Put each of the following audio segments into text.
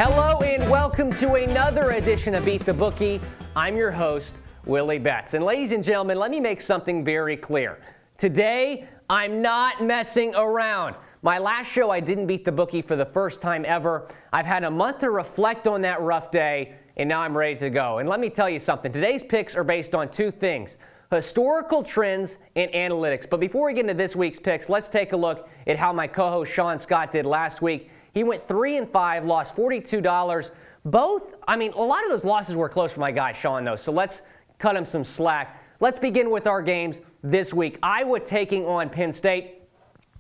Hello and welcome to another edition of Beat the Bookie. I'm your host, Willie Betts. And ladies and gentlemen, let me make something very clear. Today, I'm not messing around. My last show, I didn't beat the bookie for the first time ever. I've had a month to reflect on that rough day, and now I'm ready to go. And let me tell you something. Today's picks are based on two things: historical trends and analytics. But before we get into this week's picks, let's take a look at how my co-host Sean Scott did last week. He went 3-5, lost $42. Both, a lot of those losses were close for my guy Sean, though, so let's cut him some slack. Let's begin with our games this week. Iowa taking on Penn State.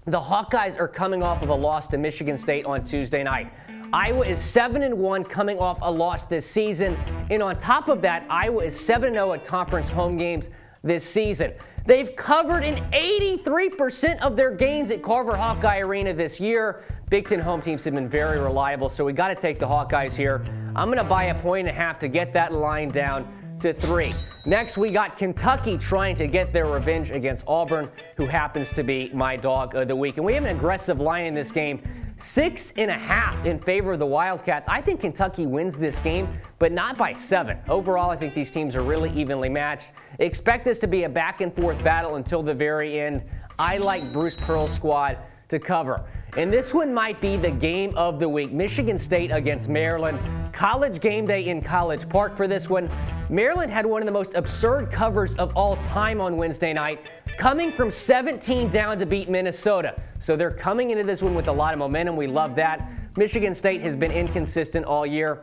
The Hawkeyes are coming off of a loss to Michigan State on Tuesday night. Iowa is 7-1 coming off a loss this season. And on top of that, Iowa is 7-0 at conference home games this season. They've covered in 83% of their games at Carver Hawkeye Arena this year. Big Ten home teams have been very reliable, so we got to take the Hawkeyes here. I'm going to buy a 1.5 to get that line down to 3. Next, we got Kentucky trying to get their revenge against Auburn, who happens to be my dog of the week. And we have an aggressive line in this game, 6.5 in favor of the Wildcats. I think Kentucky wins this game, but not by 7. Overall, I think these teams are really evenly matched. Expect this to be a back-and-forth battle until the very end. I like Bruce Pearl's squad to cover. And this one might be the game of the week. Michigan State against Maryland. College game day in College Park for this one. Maryland had one of the most absurd covers of all time on Wednesday night, coming from 17 down to beat Minnesota. So they're coming into this one with a lot of momentum. We love that. Michigan State has been inconsistent all year.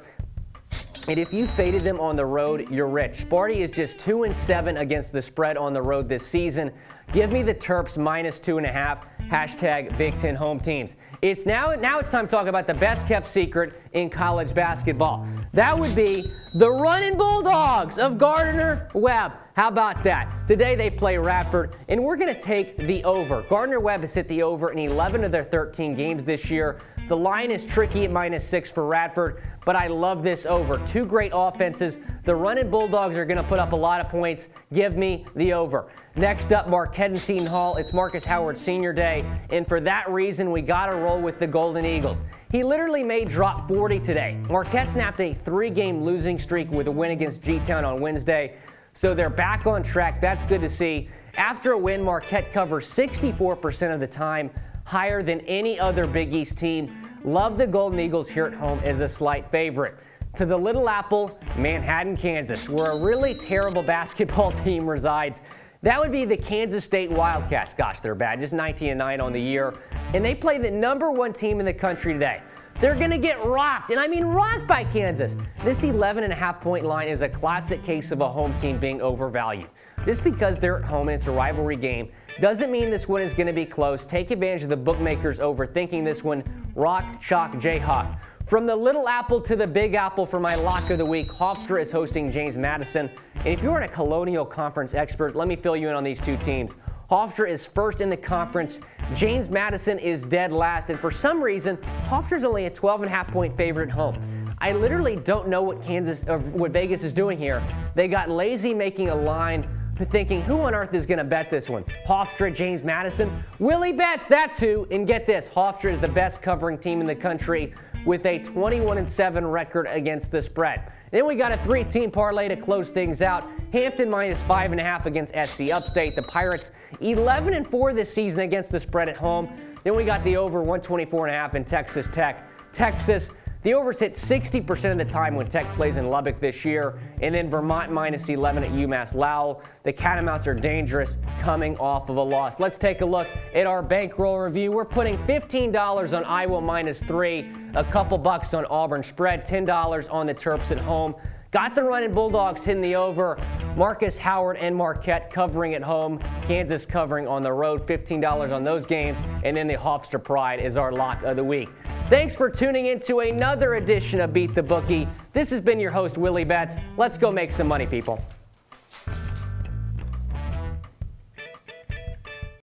And if you faded them on the road, you're rich. Sparty is just 2-7 against the spread on the road this season. Give me the Terps minus 2.5. Hashtag Big Ten home teams. It's now it's time to talk about the best kept secret in college basketball. That would be the running Bulldogs of Gardner, Webb. How about that? Today they play Radford, and we're going to take the over. Gardner, Webb has hit the over in 11 of their 13 games this year. The line is tricky at -6 for Radford, but I love this over. Two great offenses. The running Bulldogs are going to put up a lot of points. Give me the over. Next up, Marquette and Seton Hall. It's Marcus Howard's senior day, and for that reason, we got to roll with the Golden Eagles. He literally made drop 40 today. Marquette snapped a 3-game losing streak with a win against Georgetown on Wednesday, so they're back on track. That's good to see. After a win, Marquette covers 64% of the time, higher than any other Big East team. Love the Golden Eagles here at home as a slight favorite. To the Little Apple, Manhattan, Kansas, where a really terrible basketball team resides. That would be the Kansas State Wildcats. Gosh, they're bad. Just 19-9 on the year. And they play the #1 team in the country today. They're going to get rocked, and I mean rocked by Kansas. This 11.5-point line is a classic case of a home team being overvalued. Just because they're at home and it's a rivalry game doesn't mean this one is going to be close. Take advantage of the bookmakers overthinking this one. Rock, chalk, Jayhawk. From the Little Apple to the Big Apple for my lock of the week, Hofstra is hosting James Madison. And if you're a Colonial Conference expert, let me fill you in on these two teams. Hofstra is first in the conference. James Madison is dead last. And for some reason, Hofstra's only a 12.5-point favorite at home. I literally don't know what Vegas is doing here. They got lazy making a line, thinking, who on earth is going to bet this one? Hofstra, James Madison? Willie Betts, that's who. And get this, Hofstra is the best covering team in the country with a 21-7 record against the spread. Then we got a 3-team parlay to close things out. Hampton minus 5.5 against SC Upstate. The Pirates 11-4 this season against the spread at home. Then we got the over 124.5 in Texas Tech. Texas, the overs hit 60% of the time when Tech plays in Lubbock this year. And then Vermont minus 11 at UMass Lowell. The Catamounts are dangerous coming off of a loss. Let's take a look at our bankroll review. We're putting $15 on Iowa minus 3, a couple bucks on Auburn spread, $10 on the Terps at home. Got the running Bulldogs hitting the over. Marcus Howard and Marquette covering at home. Kansas covering on the road. $15 on those games. And then the Hofstra Pride is our lock of the week. Thanks for tuning in to another edition of Beat the Bookie. This has been your host, Willie Betts. Let's go make some money, people.